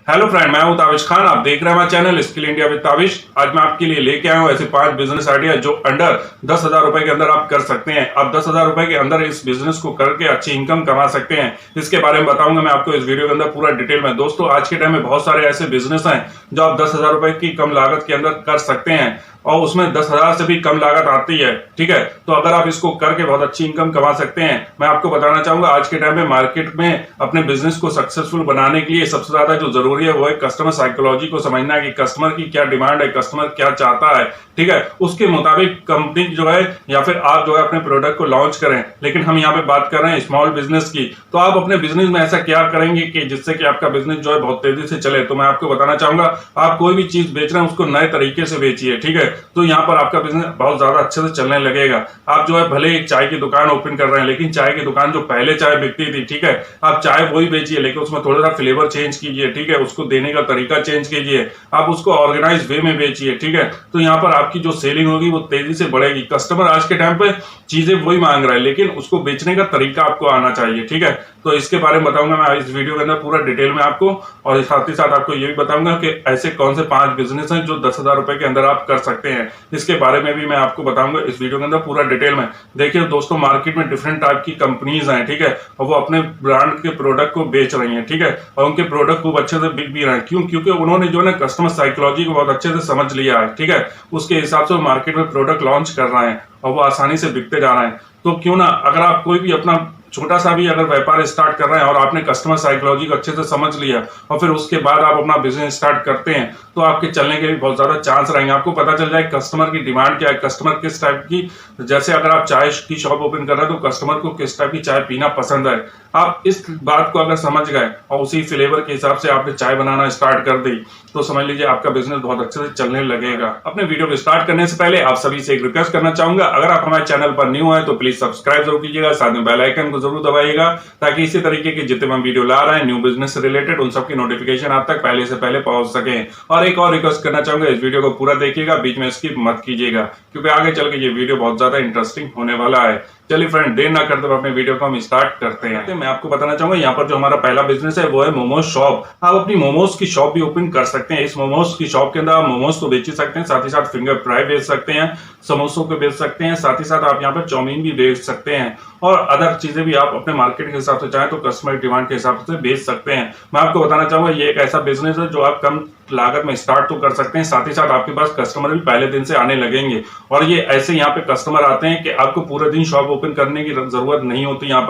Hello friend, मैं हूं ताबिश खान। आप देख रहे हैं हमारा channel skill India with Tabish. आज मैं आपके लिए लेके आया हूं ऐसे 5 बिजनेस आइडिया जो अंडर 10,000 रुपए के अंदर आप कर सकते हैं। आप 10,000 रुपए के अंदर इस बिजनेस को करके अच्छी इनकम कमा सकते हैं। इसके बारे में बताऊंगा मैं आपको इस वीडियो के अंदर पूरा डिटेल में। दोस्तों, आज के टाइम में बहुत सारे ऐसे बिजनेस हैं जो आप 10,000 रुपए की कम लागत के अंदर कर सकते हैं और उसमें 10,000 से भी कम लागत आती है। ठीक है, तो अगर आप इसको करके बहुत अच्छी इनकम कमा सकते हैं। मैं आपको बताना चाहूंगा आज के टाइम में मार्केट में अपने बिजनेस को सक्सेसफुल बनाने के लिए सबसे ज्यादा जो जरूरी है वो है कस्टमर साइकोलॉजी को समझना है कि कस्टमर की क्या डिमांड है, कस्टमर क्या चाहता है। ठीक है, उसके मुताबिक कंपनी जो है या फिर आप जो है अपने प्रोडक्ट को लॉन्च करें। लेकिन हम यहाँ पे बात कर रहे हैं स्मॉल बिजनेस की, तो आप अपने बिजनेस में ऐसा क्या करेंगे कि जिससे कि आपका बिजनेस जो है बहुत तेजी से चले। तो मैं आपको बताना चाहूंगा, आप कोई भी चीज बेच रहे हैं उसको नए तरीके से बेचिए। ठीक है, तो यहाँ पर आपका बिजनेस बहुत ज्यादा अच्छे से चलने लगेगा। आप जो है भले एक चाय की दुकान ओपन कर रहे हैं, लेकिन चाय की दुकान जो पहले चाय बिकती थी, ठीक है, आप चाय वही बेचिए लेकिन उसमें थोड़ा सा फ्लेवर चेंज कीजिए। ठीक है, उसको देने का तरीका चेंज कीजिए, आप उसको ऑर्गेनाइज वे में बेचिए। ठीक है, तो यहाँ पर आपकी जो सेलिंग होगी वो तेजी से बढ़ेगी। कस्टमर आज के टाइम पे चीजें वही मांग रहा है लेकिन उसको बेचने का तरीका आपको आना चाहिए। ठीक है, तो इसके बारे में बताऊंगा मैं इस वीडियो के अंदर पूरा डिटेल में आपको, और साथ ही साथ आपको ये भी बताऊंगा कि ऐसे कौन से 5 बिजनेस हैं जो 10,000 रुपए के अंदर आप कर सकते हैं। इसके बारे में भी मैं आपको बताऊंगा इस वीडियो के अंदर पूरा डिटेल में। देखिए दोस्तों, मार्केट में डिफरेंट टाइप की कंपनीज हैं, ठीक है, और वो अपने ब्रांड के प्रोडक्ट को बेच रही हैं। ठीक है, और उनके प्रोडक्ट खूब अच्छे से बिक भी रहे हैं। क्यों? क्योंकि उन्होंने जो है कस्टमर साइकोलॉजी को बहुत अच्छे से समझ लिया है। ठीक है, उसके हिसाब से मार्केट में प्रोडक्ट लॉन्च कर रहे हैं और वो आसानी से बिकते जा रहे हैं। तो क्यों ना, अगर आप कोई भी अपना छोटा सा भी अगर व्यापार स्टार्ट कर रहे हैं और आपने कस्टमर साइकोलॉजी को अच्छे से समझ लिया और फिर उसके बाद आप अपना बिजनेस स्टार्ट करते हैं, तो आपके चलने के भी बहुत ज्यादा चांस रहेंगे। आपको पता चल जाए कस्टमर की डिमांड क्या है, कस्टमर किस टाइप की, जैसे अगर आप चाय की शॉप ओपन कर रहे हैं तो कस्टमर को किस टाइप की चाय पीना पसंद है। आप इस बात को अगर समझ गए और उसी फ्लेवर के हिसाब से आपने चाय बनाना स्टार्ट कर दी, तो समझ लीजिए आपका बिजनेस बहुत अच्छे से चलने लगेगा। अपने वीडियो को स्टार्ट करने से पहले आप सभी से एक रिक्वेस्ट करना चाहूंगा, अगर आप हमारे चैनल पर न्यू है तो प्लीज सब्सक्राइब जरूर कीजिएगा, साथ में बेल आइकन को जरूर दबाइएगा ताकि इसी तरीके के जितने हम वीडियो ला रहे हैं न्यू बिजनेस से रिलेटेड, उन सबकी नोटिफिकेशन आप तक पहले से पहले पहुंच सके। और एक और रिक्वेस्ट करना चाहूंगा, इस वीडियो को पूरा देखिएगा, बीच में स्किप मत कीजिएगा क्योंकि आगे चल के ये वीडियो बहुत ज्यादा इंटरेस्टिंग होने वाला है। चलिए फ्रेंड, देर ना करते हुए अपने वीडियो को हम स्टार्ट करते हैं। मैं आपको बताना चाहूंगा यहाँ पर जो हमारा पहला बिजनेस है वो है मोमोज शॉप। आप अपनी मोमोज की शॉप भी ओपन कर सकते हैं। इस मोमोज की शॉप के अंदर आप मोमोज तो बेच ही सकते हैं, साथ ही साथ फिंगर फ्राई बेच सकते हैं, समोसों को बेच सकते हैं, साथ ही साथ आप यहाँ पर चाउमीन भी बेच सकते हैं और अदर चीजें भी आप अपने मार्केट के हिसाब से चाहें तो कस्टमर डिमांड के हिसाब से बेच सकते हैं। मैं आपको बताना चाहूंगा ये एक ऐसा बिजनेस है जो आप कम लागत में स्टार्ट तो कर सकते हैं, साथ ही साथ आपके पास कस्टमर भी पहले दिन से आने लगेंगे। और ये ऐसे यहाँ पे कस्टमर आते हैं कि आपको पूरे दिन शॉप ओपन करने की जरूरत नहीं होती। यहाँ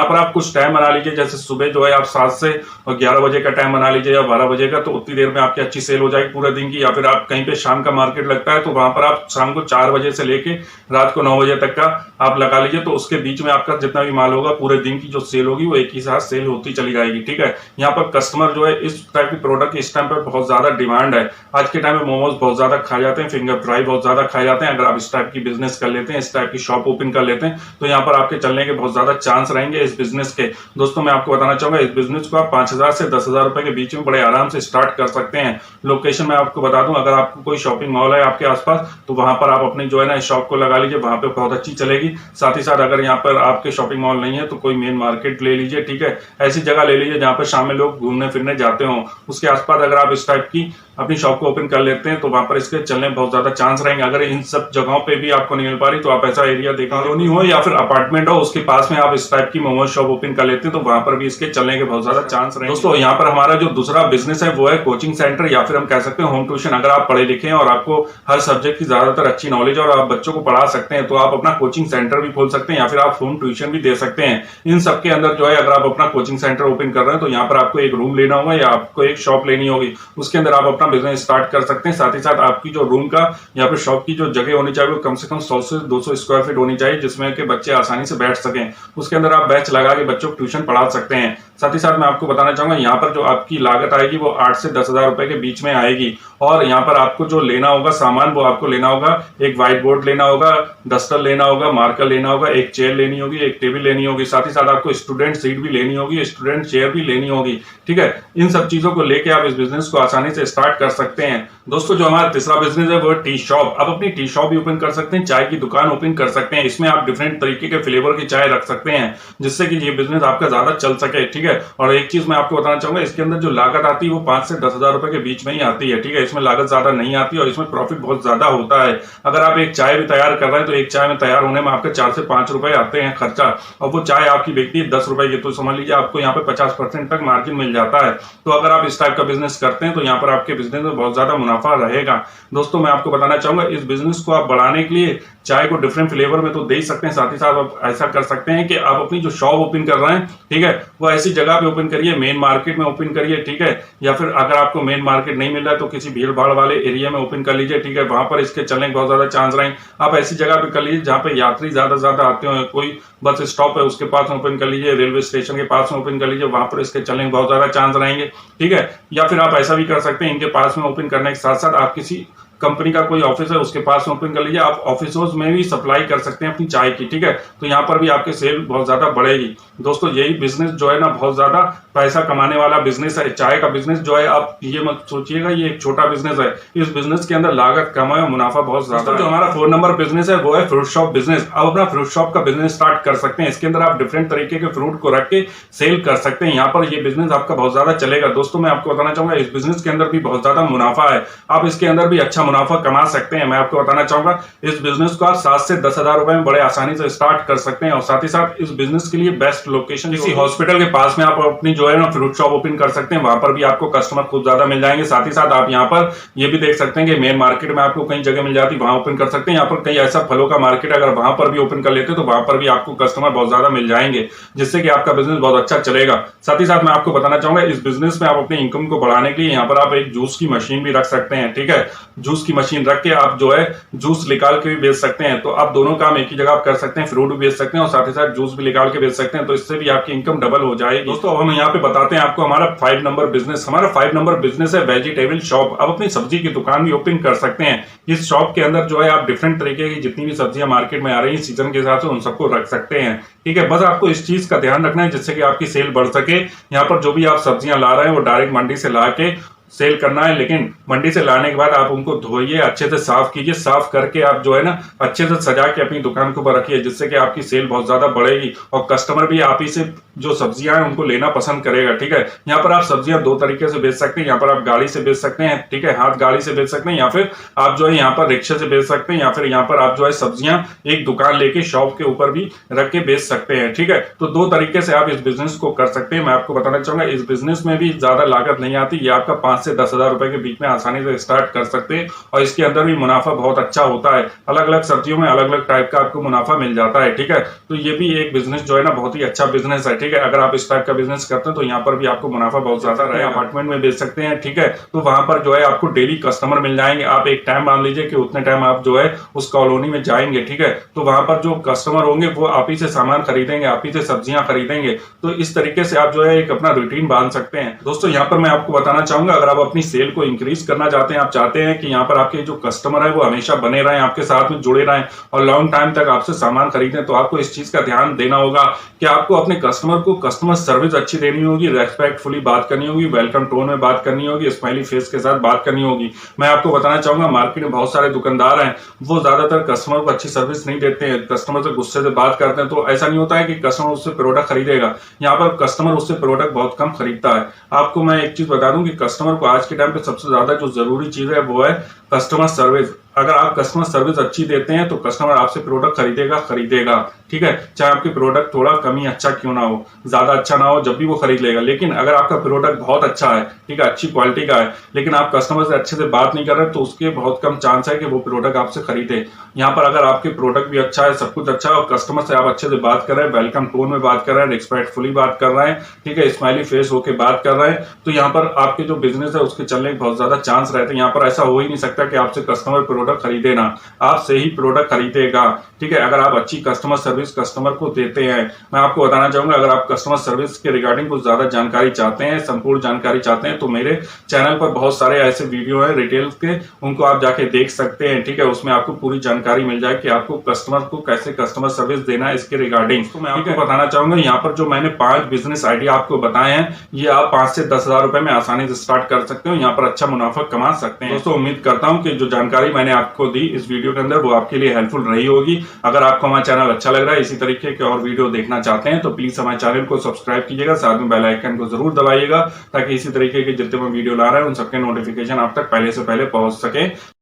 पर आप कुछ टाइम बना लीजिए, जैसे सुबह जो है आप 7 से 11 बजे का टाइम बना लीजिए या 12 बजे का, तो उतनी देर में आपकी अच्छी सेल हो जाएगी पूरे दिन की। या फिर आप कहीं पे शाम का मार्केट लगता है तो वहां पर आप शाम को 4 बजे से लेके रात को 9 बजे तक का आप लगा लीजिए, तो उसके बीच में आपका जितना भी माल होगा पूरे दिन की जो सेल होगी वो एक ही साथ सेल होती चली जाएगी। ठीक है, यहाँ पर कस्टमर जो है इस टाइप की प्रोडक्ट इस टाइम पर बहुत ज्यादा डिमांड है। आज के टाइम में मोमोज बहुत ज्यादा खाए जाते हैं, फिंगर फ्राई बहुत ज्यादा खाए जाते हैं। अगर आप इस टाइप की बिजनेस कर लेते हैं, इस टाइप की शॉप ओपन कर लेते हैं, तो यहाँ पर आपके चलने के बहुत ज्यादा चांस रहेंगे इस बिजनेस के। दोस्तों, मैं आपको बताना चाहूंगा इस बिजनेस को आप 5,000 से 10,000 रुपए के बीच में बड़े आराम से स्टार्ट कर सकते हैं। लोकेशन मैं आपको बता दूं, अगर आपको कोई शॉपिंग मॉल है आपके आसपास तो वहां पर आप अपनी जो है ना शॉप को लगा लीजिए, वहां पे बहुत अच्छी चलेगी। साथ ही साथ अगर यहाँ पर आपके शॉपिंग मॉल नहीं है तो कोई मेन मार्केट ले लीजिए। ठीक है, ऐसी जगह ले लीजिए जहां पर शाम में लोग घूमने फिरने जाते हो, उसके आसपास अगर आप इस टाइप की अपनी शॉप को ओपन कर लेते हैं तो वहां पर इसके चलने में बहुत ज्यादा चांस रहेंगे। अगर इन सब जगहों पे भी आपको नहीं मिल पा रही तो आप ऐसा एरिया देखा कॉलोनी हो या फिर अपार्टमेंट हो, उसके पास में आप इस टाइप की मोमोज शॉप ओपन कर लेते हैं तो वहां पर भी इसके चलने के बहुत ज्यादा चांस रहेंगे। दोस्तों, यहाँ पर हमारा जो दूसरा बिजनेस है वो है कोचिंग सेंटर या फिर हम कह सकते हैं होम ट्यूशन। अगर आप पढ़े लिखे हैं और आपको हर सब्जेक्ट की ज्यादातर अच्छी नॉलेज और आप बच्चों को पढ़ा सकते हैं तो आप अपना कोचिंग सेंटर भी खोल सकते हैं या फिर आप होम ट्यूशन भी दे सकते हैं। इन सबके अंदर जो है अगर आप अपना कोचिंग सेंटर ओपन कर रहे हैं तो यहाँ पर आपको एक रूम लेना होगा या आपको एक शॉप लेनी होगी, उसके अंदर आप अपना बिजनेस स्टार्ट कर सकते हैं। साथ ही साथ आपकी जो रूम का या फिर शॉप की जो जगह होनी चाहिए वो कम से कम 100 से 200 स्क्वायर फीट होनी चाहिए, जिसमें कि बच्चे आसानी से बैठ सकें। उसके अंदर आप बैच लगा के बच्चों को ट्यूशन पढ़ा सकते हैं। साथ ही साथ मैं आपको बताना चाहूंगा यहाँ पर जो आपकी लागत आएगी वो 8 से 10,000 रुपए के बीच में आएगी। और यहाँ पर आपको जो लेना होगा सामान वो आपको लेना होगा, एक व्हाइट बोर्ड लेना होगा, डस्टर लेना होगा, मार्कर लेना होगा, एक चेयर लेनी होगी, एक टेबल लेनी होगी, साथ ही साथ आपको स्टूडेंट सीट भी लेनी होगी, स्टूडेंट चेयर भी लेनी होगी। ठीक है, इन सब चीजों को लेके आप इस बिजनेस को आसानी से स्टार्ट कर सकते हैं। दोस्तों जो हमारा तीसरा बिजनेस है वो टी शॉप। आप अपनी टी शॉप भी ओपन कर सकते हैं, चाय की दुकान ओपन कर सकते हैं। इसमें आप डिफरेंट तरीके के फ्लेवर की चाय रख सकते हैं जिससे कि ये बिजनेस आपका ज्यादा चल सके, ठीक है। और एक चीज मैं आपको बताना चाहूंगा, इसके अंदर जो लागत आती है वो 5 से 10,000 रुपए के बीच में ही आती है, ठीक है। इसमें लागत ज्यादा नहीं आती और इसमें प्रॉफिट बहुत ज्यादा होता है। अगर आप एक चाय भी तैयार कर रहे हैं तो एक चाय में तैयार होने में आपके 4 से 5 रुपए आते हैं खर्चा, और वो चाय आपकी बिकती है 10 रुपए की, तो समझ लीजिए आपको यहाँ पे 50% तक मार्जिन मिल जाता है। तो अगर आप इस टाइप का बिजनेस करते हैं तो यहाँ पर आपके बिजनेस में बहुत ज्यादा मुनाफा रहेगा। दोस्तों मैं आपको बताना चाहूंगा, इस बिजनेस को आप बढ़ाने के लिए चाय को डिफरेंट फ्लेवर में तो दे ही सकते हैं, साथ ही साथ आप ऐसा कर सकते हैं कि आप अपनी जो शॉप ओपन कर रहे हैं, ठीक है, वो ऐसी जगह पे ओपन करिए, मेन मार्केट में ओपन करिए, ठीक है। या फिर अगर आपको मेन मार्केट नहीं मिल रहा है तो किसी भीड़ भाड़ वाले एरिया में ओपन कर लीजिए, ठीक है। वहां पर इसके चलने के बहुत ज्यादा चांस रहेंगे। आप ऐसी जगह पे कर लीजिए जहां पे यात्री ज्यादा आते हो, कोई बस स्टॉप है उसके पास में ओपन कर लीजिए, रेलवे स्टेशन के पास में ओपन कर लीजिए, वहां पर इसके चलने के बहुत ज्यादा चांस रहेंगे, ठीक है। या फिर आप ऐसा भी कर सकते हैं, इनके पास में ओपन करने के साथ साथ आप किसी कंपनी का कोई ऑफिस है उसके पास ओपन कर लीजिए। आप ऑफिसों में भी सप्लाई कर सकते हैं अपनी चाय की, ठीक है। तो यहाँ पर भी आपके सेल बहुत ज्यादा बढ़ेगी। दोस्तों यही बिजनेस जो है ना बहुत ज्यादा पैसा कमाने वाला बिजनेस है। चाय का बिजनेस जो है, आप ये मत सोचिएगा ये एक छोटा बिजनेस है। इस बिजनेस के अंदर लागत कम है और मुनाफा बहुत ज्यादा है। जो हमारा 4 नंबर बिजनेस है वो है फ्रूट शॉप बिजनेस। आप अपना फ्रूट शॉप का बिजनेस स्टार्ट कर सकते हैं। इसके अंदर आप डिफरेंट तरीके के फ्रूट को रख के सेल कर सकते हैं। यहाँ पर ये बिजनेस आपका बहुत ज्यादा चलेगा। दोस्तों मैं आपको बताना चाहूंगा, इस बिजनेस के अंदर भी बहुत ज्यादा मुनाफा है। आप इसके अंदर भी अच्छा मुनाफा कमा सकते हैं। मैं आपको बताना चाहूंगा, इस बिजनेस को आप 7 से 10,000 रुपए में बड़े आसानी से स्टार्ट कर सकते हैं। और साथ ही साथ इस बिजनेस के लिए बेस्ट लोकेशन किसी हॉस्पिटल के पास में आप अपनी जो है ना फ्रूट शॉप ओपन कर सकते हैं। वहां पर भी आपको कस्टमर खूब ज्यादा मिल जाएंगे। साथ ही साथ आप यहाँ पर ये भी देख सकते हैं कि मेन मार्केट में आपको कई जगह मिल जाती है, वहां ओपन कर सकते हैं। यहाँ पर कई ऐसा फलों का मार्केट अगर वहां पर भी ओपन कर लेते हैं तो वहां पर भी आपको कस्टमर बहुत ज्यादा मिल जाएंगे, जिससे कि आपका बिजनेस बहुत अच्छा चलेगा। साथ ही साथ मैं आपको बताना चाहूंगा, इस बिजनेस में आप अपने इनकम को बढ़ाने के लिए यहाँ पर आप एक जूस की मशीन भी रख सकते हैं, ठीक है। जूस की मशीन रख के आप जो है जूस निकाल के भी बेच सकते हैं। तो आप दोनों काम एक ही जगह आप कर सकते हैं, फ्रूट भी बेच सकते हैं और साथ ही साथ जूस भी निकाल के बेच सकते हैं। तो इससे भी आपकी इनकम डबल हो जाएगी। दोस्तों हम यहाँ पे बताते हैं आपको हमारा 5 नंबर बिजनेस। हमारा 5 नंबर बिजनेस है वेजिटेबल शॉप। आप अपनी सब्जी की दुकान भी ओपन कर सकते हैं। इस शॉप के अंदर जो है आप डिफरेंट तरीके की जितनी भी सब्जियां मार्केट में आ रही है सीजन के हिसाब से उन सबको रख सकते हैं, ठीक है। बस आपको इस चीज का ध्यान रखना है जिससे कि आपकी सेल बढ़ सके। यहाँ पर जो भी आप सब्जियां ला रहे हैं वो डायरेक्ट मंडी से ला के सेल करना है, लेकिन मंडी से लाने के बाद आप उनको धोइए, अच्छे से साफ कीजिए। साफ करके आप जो है ना अच्छे से सजा के अपनी दुकान के ऊपर रखिए, जिससे कि आपकी सेल बहुत ज्यादा बढ़ेगी और कस्टमर भी आप ही से जो सब्जियां हैं उनको लेना पसंद करेगा, ठीक है। यहाँ पर आप सब्जियां 2 तरीके से बेच सकते हैं। यहाँ पर आप गाड़ी से बेच सकते हैं, ठीक है, हाथ गाड़ी से बेच सकते हैं, या फिर आप जो है यहाँ पर रिक्शे से बेच सकते हैं, या फिर यहाँ पर आप जो है सब्जियां एक दुकान लेके शॉप के ऊपर भी रख के बेच सकते हैं, ठीक है। तो 2 तरीके से आप इस बिजनेस को कर सकते हैं। मैं आपको बताना चाहूंगा, इस बिजनेस में भी ज्यादा लागत नहीं आती। ये आपका 5 से 10,000 रुपए के बीच में आसानी से स्टार्ट कर सकते हैं और इसके अंदर भी मुनाफा बहुत अच्छा होता है। अलग अलग सब्जियों में अलग अलग टाइप का आपको मुनाफा मिल जाता है, ठीक है। तो ये भी एक बिजनेस जो है ना बहुत ही अच्छा बिजनेस है, ठीक है। अगर आप इस टाइप का बिजनेस करते हैं तो यहाँ पर भी आपको मुनाफा बहुत ज्यादा रहेगा। अपार्टमेंट में बेच सकते हैं, ठीक है। तो वहां पर जो है आपको डेली कस्टमर मिल जाएंगे। आप एक टाइम मान लीजिए कि उतने टाइम आप जो है उस कॉलोनी में जाएंगे, ठीक है। तो वहां पर जो कस्टमर होंगे वो आप ही से सामान खरीदेंगे, आप ही से सब्जियां खरीदेंगे। तो इस तरीके से आप जो है एक अपना रूटीन बांध सकते हैं। दोस्तों यहाँ पर मैं आपको बताना चाहूंगा, अगर आप अपनी सेल को इंक्रीज करना चाहते हैं, आप चाहते हैं कि यहाँ पर आपके जो कस्टमर है वो हमेशा बने रहें, आपके साथ में जुड़े रहें और लॉन्ग टाइम तक आपसे सामान खरीदें, तो आपको इस चीज का ध्यान देना होगा कि आपको अपने कस्टमर को कस्टमर सर्विस अच्छी देनी होगी, रेस्पेक्टफुली बात करनी होगी, वेलकम टोन में बात करनी होगी, स्माइली फेस के साथ बात करनी होगी। मैं आपको बताना चाहूंगा, मार्केट में बहुत सारे दुकानदार हैं, वो ज्यादातर कस्टमर को अच्छी सर्विस नहीं देते हैं, कस्टमर से गुस्से से बात करते हैं। तो ऐसा नहीं होता है कि कस्टमर उससे प्रोडक्ट खरीदेगा, यहाँ पर कस्टमर उससे प्रोडक्ट बहुत कम खरीदता है। आपको मैं एक चीज बता दूं कि कस्टमर को आज के टाइम पे सबसे ज्यादा जो जरूरी चीज है वो है कस्टमर सर्विस। अगर आप कस्टमर सर्विस अच्छी देते हैं तो कस्टमर आपसे प्रोडक्ट खरीदेगा, ठीक है। चाहे आपके प्रोडक्ट थोड़ा कम ही अच्छा क्यों ना हो, ज्यादा अच्छा ना हो, जब भी वो खरीद लेगा। लेकिन अगर आपका प्रोडक्ट बहुत अच्छा है, ठीक है, अच्छी क्वालिटी का है, लेकिन आप कस्टमर से अच्छे से बात नहीं कर रहे तो उसके बहुत कम चांस है कि वो प्रोडक्ट आपसे खरीदे। यहाँ पर अगर आपके प्रोडक्ट भी अच्छा है, सब कुछ अच्छा है और कस्टमर से आप अच्छे से बात कर रहे हैं, वेलकम टोन में बात कर रहे हैं, रिस्पेक्टफुली बात कर रहे हैं, ठीक है, स्माइली फेस होकर बात कर रहे हैं, तो यहाँ पर आपके जो बिजनेस है उसके चलने के बहुत ज्यादा चांस रहते हैं। यहाँ पर ऐसा हो ही नहीं सकता कि आपसे कस्टमर प्रोडक्ट प्रोडक्ट खरीदे ना, आपसे ही प्रोडक्ट खरीदेगा। ठीक है, अगर आप अच्छी कस्टमर सर्विस कस्टमर को देते हैं। मैं आपको बताना चाहूंगा, अगर आप कस्टमर सर्विस के रिगार्डिंग कुछ ज्यादा जानकारी चाहते हैं, संपूर्ण जानकारी चाहते हैं, तो मेरे चैनल पर बहुत सारे ऐसे वीडियो हैं रिटेल के, उनको आप जाके देख सकते हैं। ठीक है, उसमें आपको पूरी जानकारी मिल जाए कि आपको कस्टमर को कैसे कस्टमर सर्विस देना है इसके रिगार्डिंग। तो मैं आपको बताना चाहूंगा, यहाँ पर जो मैंने 5 बिजनेस आइडिया आपको बताए हैं, ये आप 5 से 10 हजार रुपए में आसानी से स्टार्ट कर सकते हो, यहाँ पर अच्छा मुनाफा कमा सकते हैं। दोस्तों, उम्मीद करता हूँ कि जो जानकारी मैंने आपको दी इस वीडियो के अंदर वो आपके लिए हेल्पफुल रही होगी। अगर आपको हमारा चैनल अच्छा लग रहा है, इसी तरीके के और वीडियो देखना चाहते हैं, तो प्लीज हमारे चैनल को सब्सक्राइब कीजिएगा, साथ में बेल आइकन को जरूर दबाइएगा, ताकि इसी तरीके के जितने मैं वीडियो ला रहा है उन सबके नोटिफिकेशन आप तक पहले से पहले पहुंच सके।